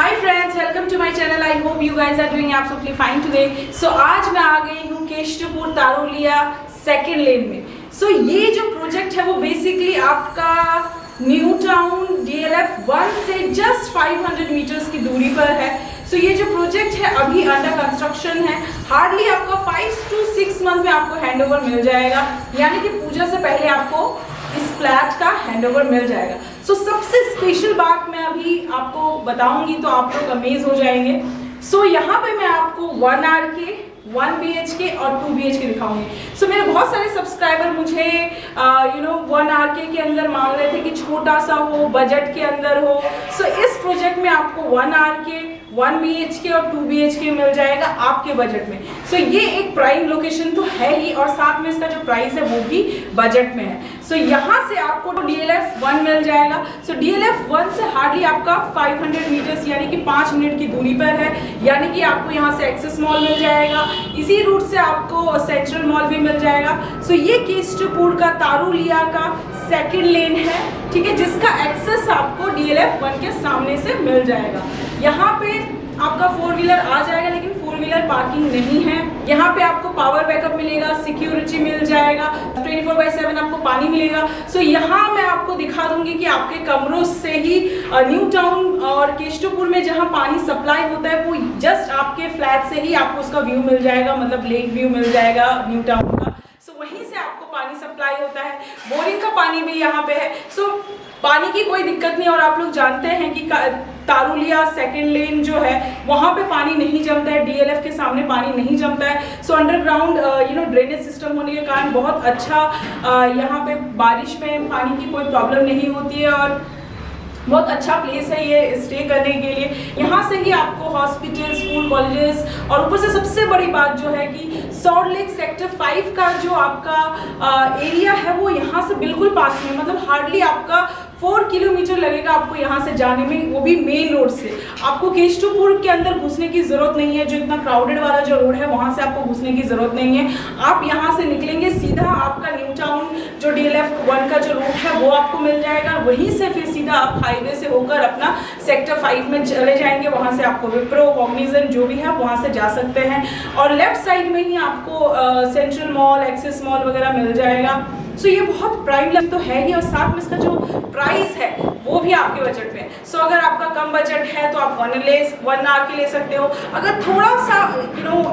Hi friends, welcome to my channel. I hope you guys are doing absolutely fine today. So आज मैं आ गई हूँ Keshavpur तारुलिया second लेन में। सो ये जो प्रोजेक्ट है वो बेसिकली आपका न्यू टाउन DLF 1 से जस्ट 500 मीटर्स की दूरी पर है। सो ये जो प्रोजेक्ट है अभी अंडर कंस्ट्रक्शन है। हार्डली आपका 5 to 6 मंथ में आपको हैंडओवर मिल जाएगा, यानी कि पूजा से पहले आपको इस फ्लैट का हैंडओवर मिल जाएगा। सो सबसे स्पेशल बात मैं अभी आपको बताऊंगी तो आप लोग अमेज हो जाएंगे। सो यहाँ पे मैं आपको 1 RK 1 BHK और 2 BHK दिखाऊंगी। सो मेरे बहुत सारे सब्सक्राइबर मुझे 1 RK के अंदर मांग रहे थे कि छोटा सा हो, बजट के अंदर हो। सो इस प्रोजेक्ट में आपको 1 RK 1 BHK और 2 BHK मिल जाएगा आपके बजट में। सो ये एक प्राइम लोकेशन तो है ही, और साथ में इसका जो प्राइस है वो भी बजट में है। सो यहाँ से आपको DLF 1 मिल जाएगा। सो DLF 1 से हार्डली आपका 500 मीटर्स यानी कि 5 मिनट की दूरी पर है, यानी कि आपको यहाँ से एक्सेस मॉल मिल जाएगा। इसी रूट से आपको सेंट्रल मॉल भी मिल जाएगा। सो ये केशवपुर का तारुलिया का सेकेंड लेन है, ठीक है, जिसका एक्सेस आपको DLF 1 के सामने से मिल जाएगा। यहाँ पे आपका 4 व्हीलर आ जाएगा, लेकिन 4 व्हीलर पार्किंग नहीं है। यहाँ पे आपको पावर बैकअप मिलेगा, सिक्योरिटी मिल जाएगा, 24/7 आपको पानी मिलेगा। सो यहाँ मैं आपको दिखा दूंगी कि आपके कमरों से ही न्यू टाउन और केशवपुर में जहाँ पानी सप्लाई होता है वो जस्ट आपके फ्लैट से ही आपको उसका व्यू मिल जाएगा, मतलब लेक व्यू मिल जाएगा न्यू टाउन का। सो वहीं से आपको पानी सप्लाई होता है। बोरिंग का पानी भी यहाँ पे है। सो पानी की कोई दिक्कत नहीं। और आप लोग जानते हैं कि तारुलिया सेकेंड लेन जो है वहाँ पे पानी नहीं जमता है, DLF के सामने पानी नहीं जमता है। सो अंडरग्राउंड ड्रेनेज सिस्टम होने के कारण बहुत अच्छा यहाँ पे बारिश में पानी की कोई प्रॉब्लम नहीं होती है, और बहुत अच्छा प्लेस है ये स्टे करने के लिए। यहाँ से ही आपको हॉस्पिटल, स्कूल, कॉलेजेस, और ऊपर से सबसे बड़ी बात जो है कि सॉल्ट लेक सेक्टर 5 का जो आपका एरिया है वो यहाँ से बिल्कुल पास में, मतलब हार्डली आपका 4 किलोमीटर लगेगा आपको यहाँ से जाने में, वो भी मेन रोड से। आपको केशवपुर के अंदर घुसने की जरूरत नहीं है, जो इतना क्राउडेड वाला जो रोड है वहाँ से आपको घुसने की जरूरत नहीं है। आप यहाँ से निकलेंगे सीधा आपका न्यू टाउन जो DLF 1 का जो रूट है वो आपको मिल जाएगा। वहीं से फिर सीधा आप हाईवे से होकर अपना सेक्टर 5 में चले जाएंगे। वहाँ से आपको विप्रो, कॉग्निजेंट जो भी है वहाँ से जा सकते हैं, और लेफ्ट साइड में ही आपको सेंट्रल मॉल, एक्सिस मॉल वगैरह मिल जाएगा। सो ये बहुत प्राइम तो है ही, और साथ में इसका जो प्राइस है वो भी आपके बजट में। सो अगर आपका कम बजट है तो आप 1 RK ले सकते हो। अगर थोड़ा सा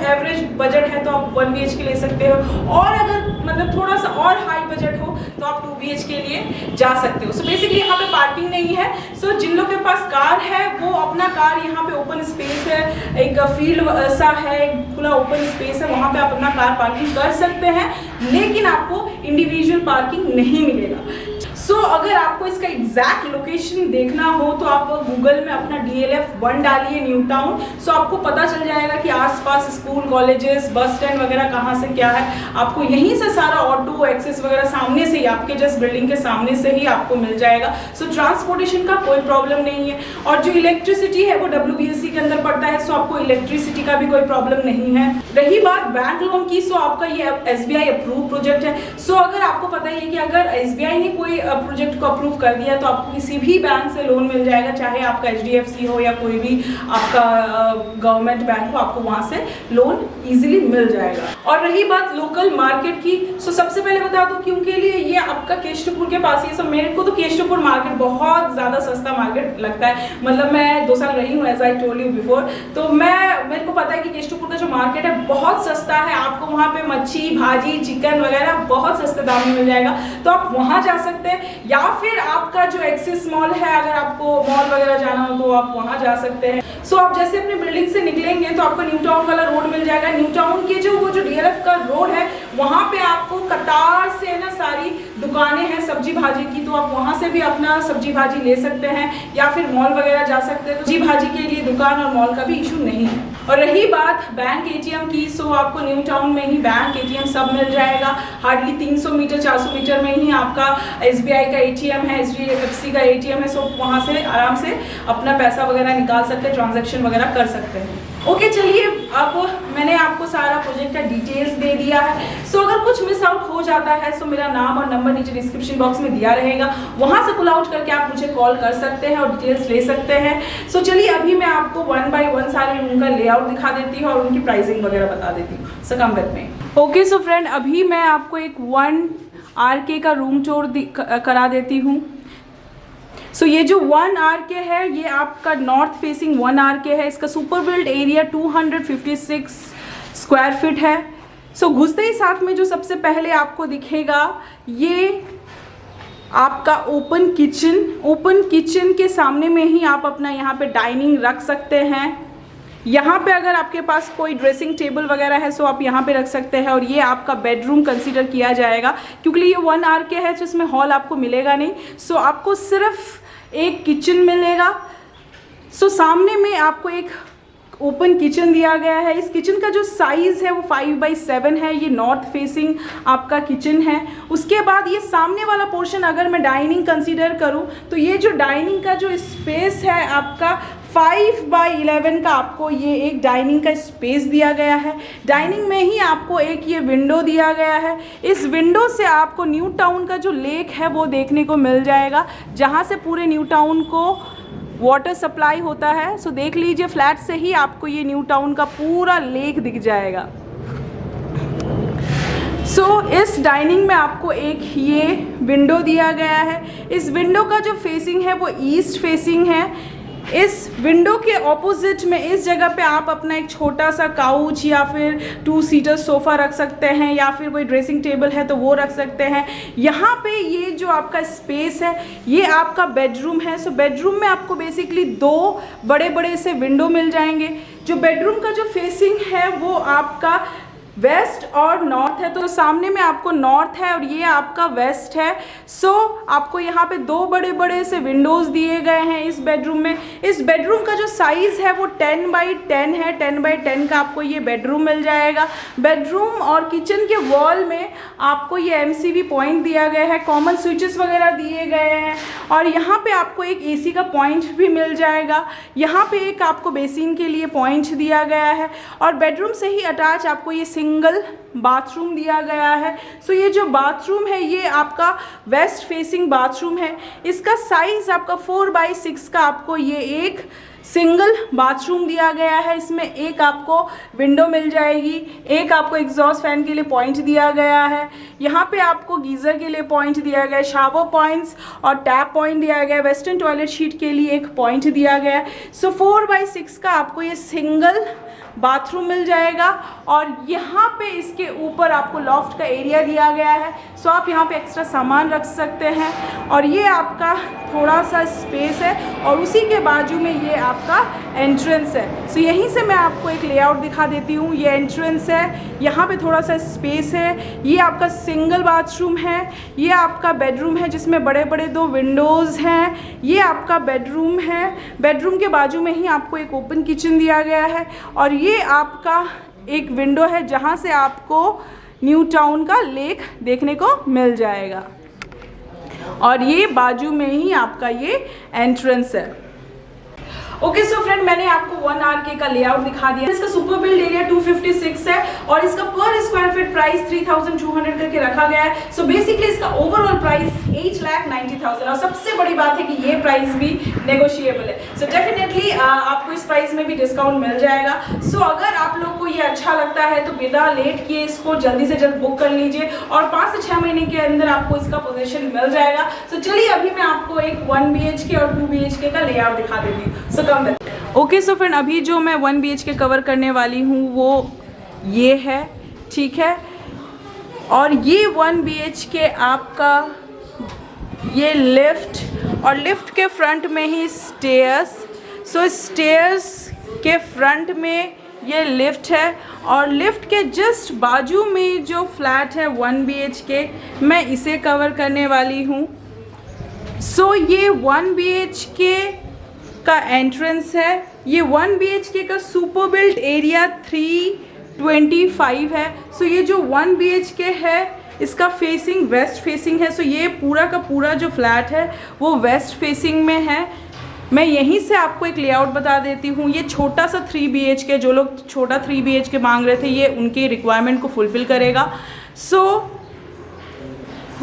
एवरेज बजट है तो आप 1 BHK ले सकते हो, और अगर मतलब थोड़ा सा और हाई बजट हो तो आप 2 BHK के लिए जा सकते हो। सो बेसिकली यहाँ पे पार्किंग नहीं है। सो जिन लोगों के पास कार है वो अपना कार, यहाँ पे ओपन स्पेस है, एक फील्ड सा है, खुला ओपन स्पेस है, वहाँ पे आप अपना कार पार्किंग कर सकते हैं, लेकिन आपको इंडिविजुअल पार्किंग नहीं मिलेगा। सो अगर आपको इसका एग्जैक्ट लोकेशन देखना हो तो आप गूगल में अपना DLF 1 डालिए न्यू टाउन। सो आपको पता चल जाएगा कि आसपास स्कूल, कॉलेजेस, बस स्टैंड वगैरह कहाँ से क्या है। आपको यहीं से सारा ऑटो एक्सेस वगैरह सामने से ही, आपके जस्ट बिल्डिंग के सामने से ही आपको मिल जाएगा। सो ट्रांसपोर्टेशन का कोई प्रॉब्लम नहीं है, और जो इलेक्ट्रिसिटी है वो WBSC के अंदर पड़ता है। सो आपको इलेक्ट्रिसिटी का भी कोई प्रॉब्लम नहीं है। रही बात बैंक लोन की, सो आपका ये SBI अप्रूव प्रोजेक्ट है। सो अगर आपको पता ही है कि अगर SBI ने कोई प्रोजेक्ट को अप्रूव कर दिया तो आपको किसी भी बैंक से लोन मिल जाएगा, चाहे आपका HDFC हो या कोई भी आपका गवर्नमेंट बैंक हो, आपको वहां से लोन इजीली मिल जाएगा। और रही बात लोकल मार्केट की, सो सबसे पहले बता दूं क्योंकि लिए ये आपका केशवपुर के पास ही है। सो मेरे को तो केशवपुर मार्केट बहुत ज़्यादा सस्ता मार्केट लगता है। मतलब मैं 2 साल रही हूँ, as I told you before, तो मेरे को पता है कि केशवपुर का जो मार्केट है बहुत सस्ता है। आपको वहाँ पे मच्छी, भाजी, चिकन वगैरह बहुत सस्ते दाम में मिल जाएगा, तो आप वहाँ जा सकते हैं। या फिर आपका जो एक्सिस मॉल है, अगर आपको मॉल वगैरह जाना हो तो आप वहाँ जा सकते हैं। सो आप जैसे अपने बिल्डिंग से निकलेंगे तो आपको न्यू टाउन वाला रोड मिल जाएगा। न्यू टाउन के जो DLF का रोड है वहाँ पे आपको कतार से ना सारी दुकानें हैं सब्जी भाजी की, तो आप वहाँ से भी अपना सब्जी भाजी ले सकते हैं, या फिर मॉल वगैरह जा सकते हैं। तो सब्जी भाजी के लिए दुकान और मॉल का भी इशू नहीं है। और रही बात बैंक ATM की, सो आपको न्यू टाउन में ही बैंक ATM सब मिल जाएगा। हार्डली 300 मीटर 400 मीटर में ही आपका SBI का ATM है, HDFC का ATM है। सो वहाँ से आराम से अपना पैसा वगैरह निकाल सकते हैं, ट्रांजैक्शन वगैरह कर सकते हैं। ओके चलिए, अब मैंने आपको सारा प्रोजेक्ट का डिटेल्स दे दिया है। सो अगर कुछ मिस आउट हो जाता है तो मेरा नाम और नंबर नीचे डिस्क्रिप्शन बॉक्स में दिया रहेगा, वहां से पुल आउट करके आप मुझे कॉल कर सकते हैं और डिटेल्स ले सकते हैं। सो चलिए अभी मैं आपको 1 बाय 1 सारे रूम का लेआउट दिखा देती हूँ और उनकी प्राइसिंग वगैरह बता देती हूँ। So come with me. Okay so friend, अभी मैं आपको एक 1 RK का रूम टूर करा देती हूँ। सो ये जो 1 RK है ये आपका नॉर्थ फेसिंग 1 RK है। इसका super build area 256 square feet है। सो घुसते ही साथ में जो सबसे पहले आपको दिखेगा ये आपका ओपन किचन के सामने में ही आप अपना यहाँ पे डाइनिंग रख सकते हैं। यहाँ पे अगर आपके पास कोई ड्रेसिंग टेबल वगैरह है सो आप यहाँ पे रख सकते हैं। और ये आपका बेडरूम कंसीडर किया जाएगा क्योंकि ये 1 RK है तो इसमें हॉल आपको मिलेगा नहीं। सो आपको सिर्फ एक किचन मिलेगा। सो सामने में आपको एक ओपन किचन दिया गया है। इस किचन का जो साइज़ है वो 5 बाई 7 है। ये नॉर्थ फेसिंग आपका किचन है। उसके बाद ये सामने वाला पोर्शन अगर मैं डाइनिंग कंसीडर करूँ तो ये जो डाइनिंग का जो स्पेस है आपका 5 बाई 11 का आपको ये एक डाइनिंग का स्पेस दिया गया है। डाइनिंग में ही आपको एक ये विंडो दिया गया है। इस विंडो से आपको न्यू टाउन का जो लेक है वो देखने को मिल जाएगा, जहाँ से पूरे न्यू टाउन को वाटर सप्लाई होता है। सो देख लीजिए, फ्लैट से ही आपको ये न्यू टाउन का पूरा लेक दिख जाएगा। सो इस डाइनिंग में आपको एक ये विंडो दिया गया है। इस विंडो का जो फेसिंग है वो ईस्ट फेसिंग है। इस विंडो के ऑपोजिट में इस जगह पे आप अपना एक छोटा सा काउच या फिर 2 सीटर सोफ़ा रख सकते हैं, या फिर कोई ड्रेसिंग टेबल है तो वो रख सकते हैं। यहाँ पे ये जो आपका स्पेस है ये आपका बेडरूम है। सो बेडरूम में आपको बेसिकली 2 बड़े बड़े से विंडो मिल जाएंगे। जो बेडरूम का जो फेसिंग है वो आपका वेस्ट और नॉर्थ है। तो सामने में आपको नॉर्थ है और ये आपका वेस्ट है। सो आपको यहाँ पे 2 बड़े बड़े से विंडोज़ दिए गए हैं इस बेडरूम में। इस बेडरूम का जो साइज़ है वो 10 बाई 10 है। 10 बाई 10 का आपको ये बेडरूम मिल जाएगा। बेडरूम और किचन के वॉल में आपको ये MCB पॉइंट दिया गया है। कॉमन स्विचेस वगैरह दिए गए हैं और यहाँ पे आपको एक AC का पॉइंट भी मिल जाएगा। यहाँ पे एक आपको बेसिन के लिए पॉइंट दिया गया है और बेडरूम से ही अटैच आपको ये सिंगल बाथरूम दिया गया है। सो ये जो बाथरूम है ये आपका वेस्ट फेसिंग बाथरूम है। इसका साइज़ आपका 4 बाई 6 का आपको ये एक सिंगल बाथरूम दिया गया है। इसमें एक आपको विंडो मिल जाएगी, एक आपको एग्जॉस्ट फैन के लिए पॉइंट दिया गया है। यहाँ पे आपको गीज़र के लिए पॉइंट दिया गया है, शावर पॉइंट्स और टैप पॉइंट दिया गया है। वेस्टर्न टॉयलेट शीट के लिए एक पॉइंट दिया गया है। सो 4 बाई 6 का आपको ये सिंगल बाथरूम मिल जाएगा और यहाँ पे इसके ऊपर आपको लॉफ्ट का एरिया दिया गया है। सो आप यहाँ पे एक्स्ट्रा सामान रख सकते हैं और ये आपका थोड़ा सा स्पेस है और उसी के बाजू में ये आपका एंट्रेंस है। सो यहीं से मैं आपको एक लेआउट दिखा देती हूँ। ये एंट्रेंस है, यहाँ पे थोड़ा सा स्पेस है। ये आपका सिंगल बाथरूम है। ये आपका बेडरूम है जिसमें बड़े बड़े 2 विंडोज़ हैं। ये आपका बेडरूम है। बेडरूम के बाजू में ही आपको एक ओपन किचन दिया गया है और ये आपका एक विंडो है जहाँ से आपको न्यू टाउन का लेक देखने को मिल जाएगा और ये बाजू में ही आपका ये एंट्रेंस है। ओके सो फ्रेंड, मैंने आपको 1 RK का लेआउट दिखा दिया। इसका सुपर बिल्ड एरिया 256 है और इसका पर स्क्वायर फीट प्राइस 3200 करके रखा गया है। सो बेसिकली इसका ओवरऑल प्राइस 8,90,000 और सबसे बड़ी बात है कि ये प्राइस भी नेगोशिएबल है। सो डेफिनेटली आपको इस प्राइस में भी डिस्काउंट मिल जाएगा। सो अगर आप लोग को ये अच्छा लगता है तो बिना लेट किए इसको जल्दी से जल्द बुक कर लीजिए और 5 से 6 महीने के अंदर आपको इसका पोजीशन मिल जाएगा। सो चलिए अभी मैं आपको एक 1 BHK और 2 BHK का लेआउट दिखा देती हूँ। ओके सो फ्रेंड, अभी जो मैं 1 BHK कवर करने वाली हूँ वो ये है, ठीक है। और ये 1 BHK आपका ये लिफ्ट और लिफ्ट के फ्रंट में ही स्टेयर्स। सो स्टेयर्स के फ्रंट में ये लिफ्ट है और लिफ्ट के जस्ट बाजू में जो फ्लैट है 1 BHK मैं इसे कवर करने वाली हूँ। सो ये 1 BHK का एंट्रेंस है। ये 1 BHK का सुपर बिल्ट एरिया 325 है। सो ये जो 1 BHK है इसका फेसिंग वेस्ट फेसिंग है। सो ये पूरा का पूरा जो फ्लैट है वो वेस्ट फेसिंग में है। मैं यहीं से आपको एक लेआउट बता देती हूँ। ये छोटा सा 3 BHK, जो लोग छोटा 3 BHK मांग रहे थे, ये उनके रिक्वायरमेंट को फुलफ़िल करेगा।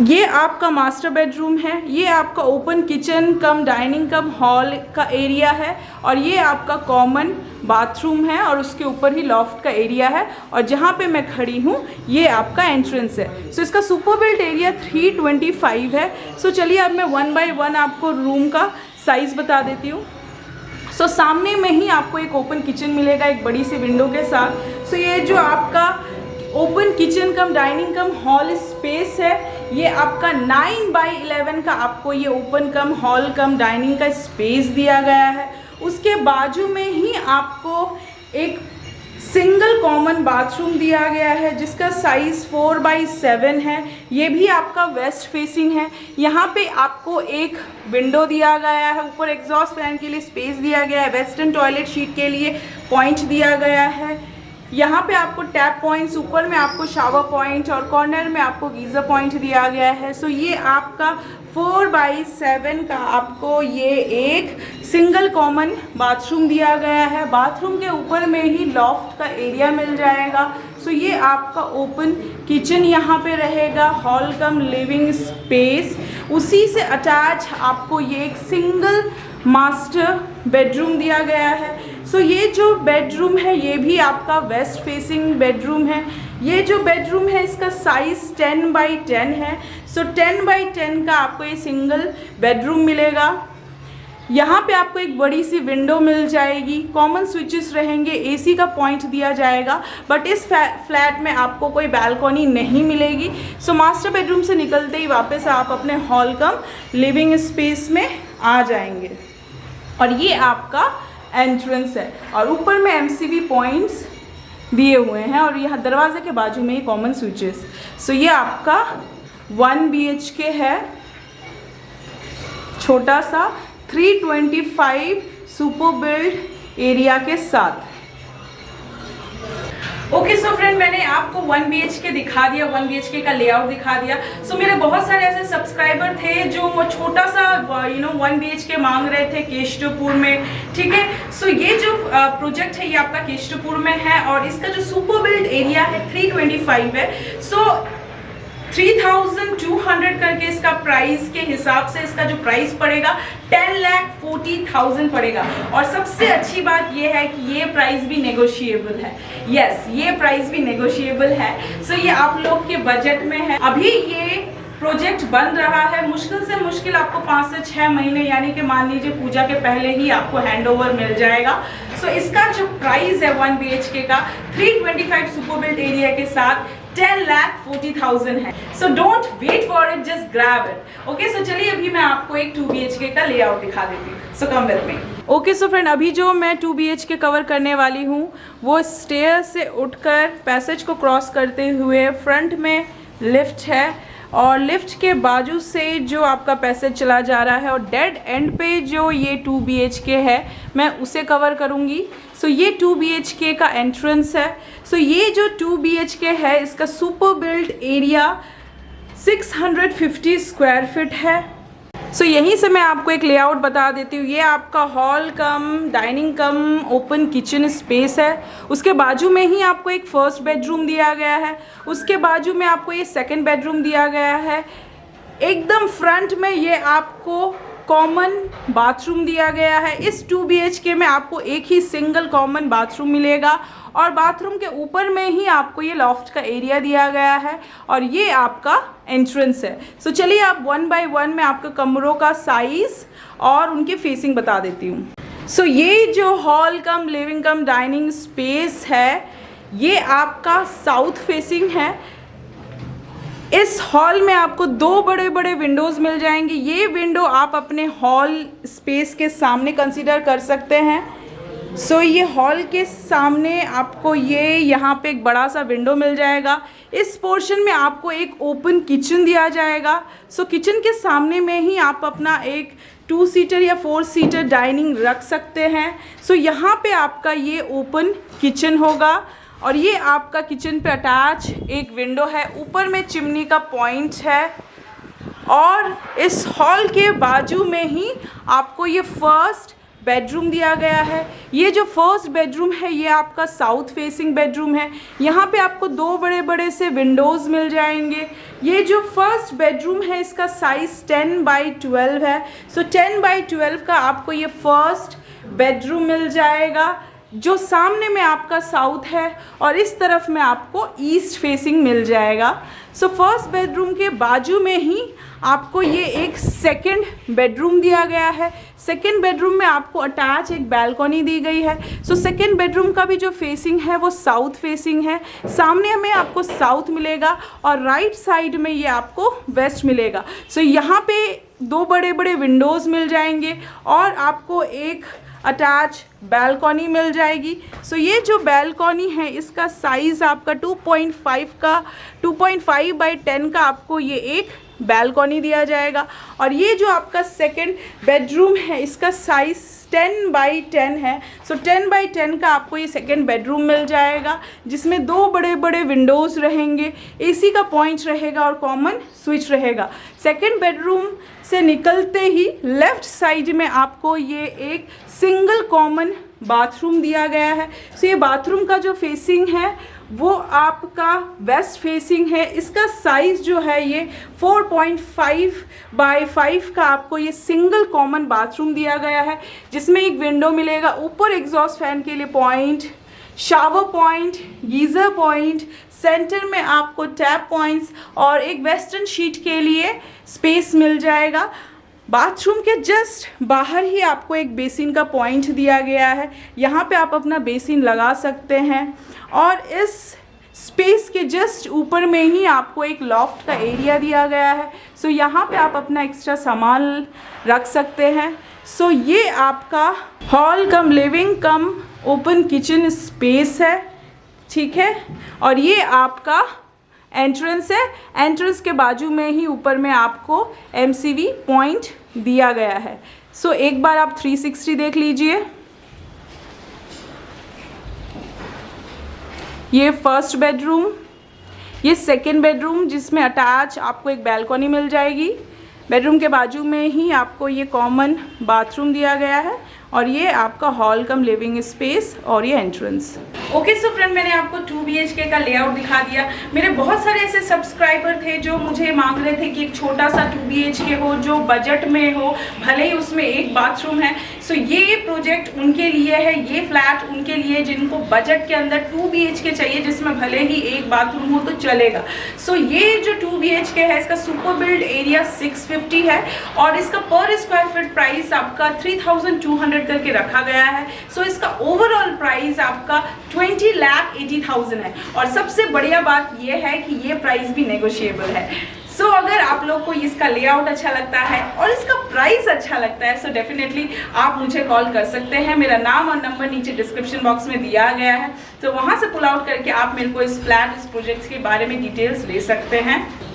ये आपका मास्टर बेडरूम है, ये आपका ओपन किचन कम डाइनिंग कम हॉल का एरिया है, और ये आपका कॉमन बाथरूम है, और उसके ऊपर ही लॉफ्ट का एरिया है, और जहाँ पे मैं खड़ी हूँ ये आपका एंट्रेंस है। सो इसका सुपर बिल्ट एरिया 325 है। सो चलिए अब मैं 1 बाय 1 आपको रूम का साइज़ बता देती हूँ। सो सामने में ही आपको एक ओपन किचन मिलेगा, एक बड़ी सी विंडो के साथ। सो ये जो आपका ओपन किचन कम डाइनिंग कम हॉल स्पेस है, ये आपका 9 बाय 11 का आपको ये ओपन कम हॉल कम डाइनिंग का स्पेस दिया गया है। उसके बाजू में ही आपको एक सिंगल कॉमन बाथरूम दिया गया है, जिसका साइज़ 4 बाय 7 है। ये भी आपका वेस्ट फेसिंग है। यहाँ पे आपको एक विंडो दिया गया है, ऊपर एग्जॉस्ट फैन के लिए स्पेस दिया गया है, वेस्टर्न टॉयलेट शीट के लिए पॉइंट दिया गया है। यहाँ पे आपको टैप पॉइंट्स, ऊपर में आपको शावर पॉइंट, और कॉर्नर में आपको गीज़र पॉइंट दिया गया है। सो ये आपका 4 बाय 7 का आपको ये एक सिंगल कॉमन बाथरूम दिया गया है। बाथरूम के ऊपर में ही लॉफ्ट का एरिया मिल जाएगा। सो ये आपका ओपन किचन यहाँ पे रहेगा, हॉल कम लिविंग स्पेस। उसी से अटैच आपको ये एक सिंगल मास्टर बेडरूम दिया गया है। सो ये जो बेडरूम है ये भी आपका वेस्ट फेसिंग बेडरूम है। ये जो बेडरूम है इसका साइज़ 10 बाय 10 है। सो 10 बाय 10 का आपको ये सिंगल बेडरूम मिलेगा। यहाँ पे आपको एक बड़ी सी विंडो मिल जाएगी, कॉमन स्विचेस रहेंगे, एसी का पॉइंट दिया जाएगा, बट इस फ्लैट में आपको कोई बालकनी नहीं मिलेगी। सो मास्टर बेडरूम से निकलते ही वापस आप अपने हॉल कम लिविंग स्पेस में आ जाएंगे, और ये आपका एंट्रेंस है, और ऊपर में MCB पॉइंट्स दिए हुए हैं, और यहाँ दरवाजे के बाजू में ही कॉमन स्विचेस। सो ये आपका 1 BHK है, छोटा सा 325 सुपर बिल्ड एरिया के साथ। ओके सो फ्रेंड, मैंने आपको 1 BHK दिखा दिया, 1 BHK का लेआउट दिखा दिया। सो मेरे बहुत सारे ऐसे सब्सक्राइबर थे जो छोटा सा 1 BHK मांग रहे थे केशवपुर में, ठीक है। सो ये जो प्रोजेक्ट है ये आपका केशवपुर में है, और इसका जो सुपर बिल्ड एरिया है 325 है। सो 3200 करके इसका प्राइस के हिसाब से इसका जो प्राइस पड़ेगा 10,40,000 पड़ेगा। और सबसे अच्छी बात ये है कि ये प्राइस भी नेगोशिएबल है। यस, ये प्राइस भी नेगोशिएबल है। सो ये आप लोग के बजट में है। अभी ये प्रोजेक्ट बन रहा है, मुश्किल से मुश्किल आपको 5 से 6 महीने, यानी कि मान लीजिए पूजा के पहले ही आपको हैंडओवर मिल जाएगा। सो इसका जो प्राइस है 1 BHK का 325 सुपर बिल्ड एरिया के साथ 10,40,000 है। So don't wait for it, just grab it. Okay, so चलिए अभी मैं आपको एक 2 BHK का लेआउट दिखा देती हूँ। So come with me. Okay so friend, अभी जो मैं 2 BHK कवर करने वाली हूँ वो स्टेयर से उठकर पैसेज को क्रॉस करते हुए फ्रंट में लिफ्ट है, और लिफ्ट के बाजू से जो आपका पैसेज चला जा रहा है, और डेड एंड पे जो ये 2 BHK है मैं उसे कवर करूँगी। सो ये 2 BHK का एंट्रेंस है। सो ये जो 2 BHK है इसका super build area 650 square feet है। सो यहीं से मैं आपको एक लेआउट बता देती हूँ। ये आपका हॉल कम डाइनिंग कम ओपन किचन स्पेस है। उसके बाजू में ही आपको एक फर्स्ट बेडरूम दिया गया है, उसके बाजू में आपको ये सेकंड बेडरूम दिया गया है। एकदम फ्रंट में ये आपको कॉमन बाथरूम दिया गया है। इस 2 BHK में आपको एक ही सिंगल कॉमन बाथरूम मिलेगा, और बाथरूम के ऊपर में ही आपको ये लॉफ्ट का एरिया दिया गया है, और ये आपका एंट्रेंस है। सो चलिए आप 1 बाय 1 में आपके कमरों का साइज़ और उनकी फेसिंग बता देती हूँ। सो ये जो हॉल कम लिविंग कम डाइनिंग स्पेस है ये आपका साउथ फेसिंग है। इस हॉल में आपको 2 बड़े बड़े विंडोज़ मिल जाएंगे। ये विंडो आप अपने हॉल स्पेस के सामने कंसीडर कर सकते हैं। सो ये हॉल के सामने आपको ये यहाँ पे एक बड़ा सा विंडो मिल जाएगा। इस पोर्शन में आपको एक ओपन किचन दिया जाएगा। सो किचन के सामने में ही आप अपना एक 2 सीटर या 4 सीटर डाइनिंग रख सकते हैं। सो यहाँ पे आपका ये ओपन किचन होगा, और ये आपका किचन पे अटैच एक विंडो है, ऊपर में चिमनी का पॉइंट है, और इस हॉल के बाजू में ही आपको ये फर्स्ट बेडरूम दिया गया है। ये जो फर्स्ट बेडरूम है ये आपका साउथ फेसिंग बेडरूम है। यहाँ पे आपको दो बड़े बड़े से विंडोज़ मिल जाएंगे। ये जो फर्स्ट बेडरूम है इसका साइज़ 10x12 है। सो 10x12 का आपको ये फर्स्ट बेडरूम मिल जाएगा, जो सामने में आपका साउथ है और इस तरफ में आपको ईस्ट फेसिंग मिल जाएगा। सो फर्स्ट बेडरूम के बाजू में ही आपको ये एक सेकंड बेडरूम दिया गया है। सेकंड बेडरूम में आपको अटैच एक बालकनी दी गई है। सो सेकंड बेडरूम का भी जो फेसिंग है वो साउथ फेसिंग है। सामने में आपको साउथ मिलेगा और राइट साइड में ये आपको वेस्ट मिलेगा। सो यहाँ पे दो बड़े बड़े विंडोज़ मिल जाएंगे और आपको एक अटैच बालकनी मिल जाएगी। सो ये जो बालकनी है इसका साइज़ आपका 2.5x10 का आपको ये एक बालकनी दिया जाएगा। और ये जो आपका सेकंड बेडरूम है इसका साइज़ 10x10 है। सो 10x10 का आपको ये सेकंड बेडरूम मिल जाएगा, जिसमें दो बड़े बड़े विंडोज़ रहेंगे, एसी का पॉइंट रहेगा और कॉमन स्विच रहेगा। सेकंड बेडरूम से निकलते ही लेफ़्ट साइड में आपको ये एक सिंगल कॉमन बाथरूम दिया गया है। सो ये बाथरूम का जो फेसिंग है वो आपका वेस्ट फेसिंग है। इसका साइज़ जो है ये 4.5x5 का आपको ये सिंगल कॉमन बाथरूम दिया गया है, जिसमें एक विंडो मिलेगा, ऊपर एग्जॉस्ट फैन के लिए point, shower point, geyser point, centre में आपको टैप पॉइंट्स और एक वेस्टर्न शीट के लिए स्पेस मिल जाएगा। बाथरूम के जस्ट बाहर ही आपको एक बेसिन का पॉइंट दिया गया है। यहाँ पे आप अपना बेसिन लगा सकते हैं और इस स्पेस के जस्ट ऊपर में ही आपको एक लॉफ्ट का एरिया दिया गया है। सो यहाँ पे आप अपना एक्स्ट्रा सामान रख सकते हैं। सो ये आपका हॉल कम लिविंग कम ओपन किचन स्पेस है, ठीक है। और ये आपका एंट्रेंस है। एंट्रेंस के बाजू में ही ऊपर में आपको MCV पॉइंट दिया गया है। सो एक बार आप 360 देख लीजिए। ये फर्स्ट बेडरूम, ये सेकंड बेडरूम जिसमें अटैच आपको एक बालकनी मिल जाएगी। बेडरूम के बाजू में ही आपको ये कॉमन बाथरूम दिया गया है और ये आपका हॉल कम लिविंग स्पेस और ये एंट्रेंस। ओके सो फ्रेंड, मैंने आपको 2 BHK का लेआउट दिखा दिया। मेरे बहुत सारे ऐसे सब्सक्राइबर थे जो मुझे मांग रहे थे कि एक छोटा सा 2 BHK हो जो बजट में हो, भले ही उसमें एक बाथरूम है। सो ये प्रोजेक्ट उनके लिए है, ये फ्लैट उनके लिए जिनको बजट के अंदर 2 BHK चाहिए जिसमें भले ही एक बाथरूम हो तो चलेगा। सो ये जो 2 BHK है इसका सुपर बिल्ड एरिया 650 है और इसका पर स्क्वायर फीट प्राइस आपका 3200 करके रखा गया है। सो इसका ओवरऑल प्राइस आपका 20,80,000 है और सबसे बढ़िया बात यह है कि ये प्राइस भी नेगोशिएबल है। सो अगर आप लोग को इसका लेआउट अच्छा लगता है और इसका प्राइस अच्छा लगता है सो डेफिनेटली आप मुझे कॉल कर सकते हैं। मेरा नाम और नंबर नीचे डिस्क्रिप्शन बॉक्स में दिया गया है, तो वहाँ से पुल आउट करके आप मेरे को इस फ्लैट, इस प्रोजेक्ट के बारे में डिटेल्स ले सकते हैं।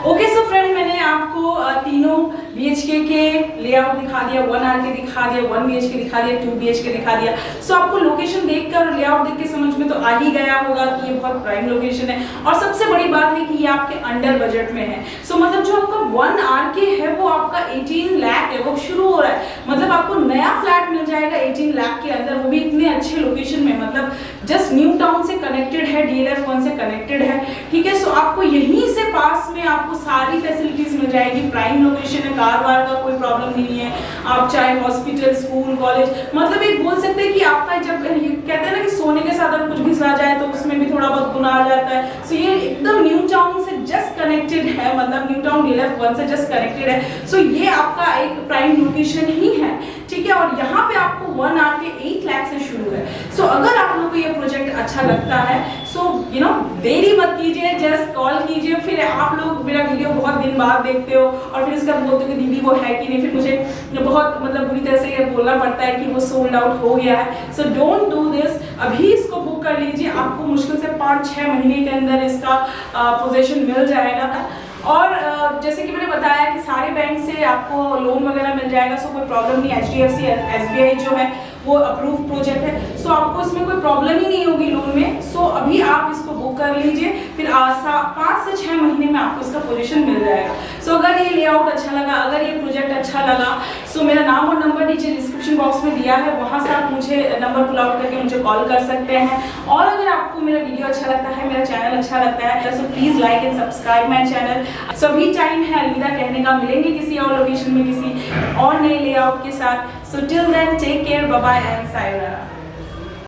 ओके सो फ्रेंड, मैंने आपको तीनों BHK के लेआउट दिखा दिया, 1 RK दिखा दिया, 1 BHK दिखा दिया, 2 BHK दिखा दिया। सो आपको लोकेशन देखकर और लेआउट देख के समझ में तो आ ही गया होगा कि ये बहुत प्राइम लोकेशन है और सबसे बड़ी बात है कि ये आपके अंडर बजट में है। सो मतलब जो आपका 1 RK है वो आपका 18 लाख है, वो शुरू हो रहा है। मतलब आपको नया फ्लैट मिल जाएगा 18 लाख के अंदर, वो भी इतने अच्छे लोकेशन में, मतलब जस्ट न्यू टाउन से कनेक्टेड है, DLF1 से कनेक्टेड है, ठीक है। सो आपको यहीं से पास में आपको सारी फैसिलिटीज मिल जाएगी। प्राइम लोकेशन है, कार वार का कोई प्रॉब्लम नहीं है। आप चाहे हॉस्पिटल, स्कूल, कॉलेज, मतलब एक बोल सकते हैं कि आपका जब कहते हैं ना कि सोने के साथ अगर कुछ घिसा जाए तो उसमें भी थोड़ा बहुत गुना आ जाता है। सो ये एकदम न्यू टाउन से जस्ट कनेक्टेड है, मतलब न्यू टाउन DLF1 से जस्ट कनेक्टेड है। सो ये आपका एक प्राइम लोकेशन ही है, ठीक है। और यहाँ पे आपको 1 RK 8 लाख से शुरू है। सो अगर आप लोग को ये प्रोजेक्ट अच्छा लगता है सो देरी मत कीजिए, जस्ट कॉल कीजिए। फिर आप लोग मेरा वीडियो बहुत दिन बाद देखते हो और फिर उसका बोलते हो कि दीदी वो है कि नहीं, फिर मुझे बहुत मतलब बुरी तरह से ये बोलना पड़ता है कि वो सोल्ड आउट हो गया है। सो डोंट डू दिस, अभी इसको बुक कर लीजिए। आपको मुश्किल से 5-6 महीने के अंदर इसका पोजीशन मिल जाएगा। और जैसे कि मैंने बताया कि सारे बैंक से आपको लोन वगैरह मिल जाएगा, सो कोई प्रॉब्लम नहीं। HDFC SBI जो है वो अप्रूव प्रोजेक्ट है, सो आपको इसमें कोई प्रॉब्लम ही नहीं होगी लोन में। सो अभी आप इसको बुक कर लीजिए, फिर 5 से 6 महीने में आपको इसका पोजीशन मिल जाएगा। सो अगर ये लेआउट अच्छा लगा, अगर ये प्रोजेक्ट अच्छा लगा, सो मेरा नाम और नंबर नीचे डिस्क्रिप्शन बॉक्स में दिया है, वहाँ से आप मुझे नंबर पुल आउट करके मुझे कॉल कर सकते हैं। और अगर आपको मेरा वीडियो अच्छा लगता है, मेरा चैनल अच्छा लगता है, so please like and subscribe my channel. So अभी टाइम है अलविदा कहने का, मिलेंगे किसी और लोकेशन में किसी और नए लेआउट के साथ। So till then take care, bye bye and sayonara.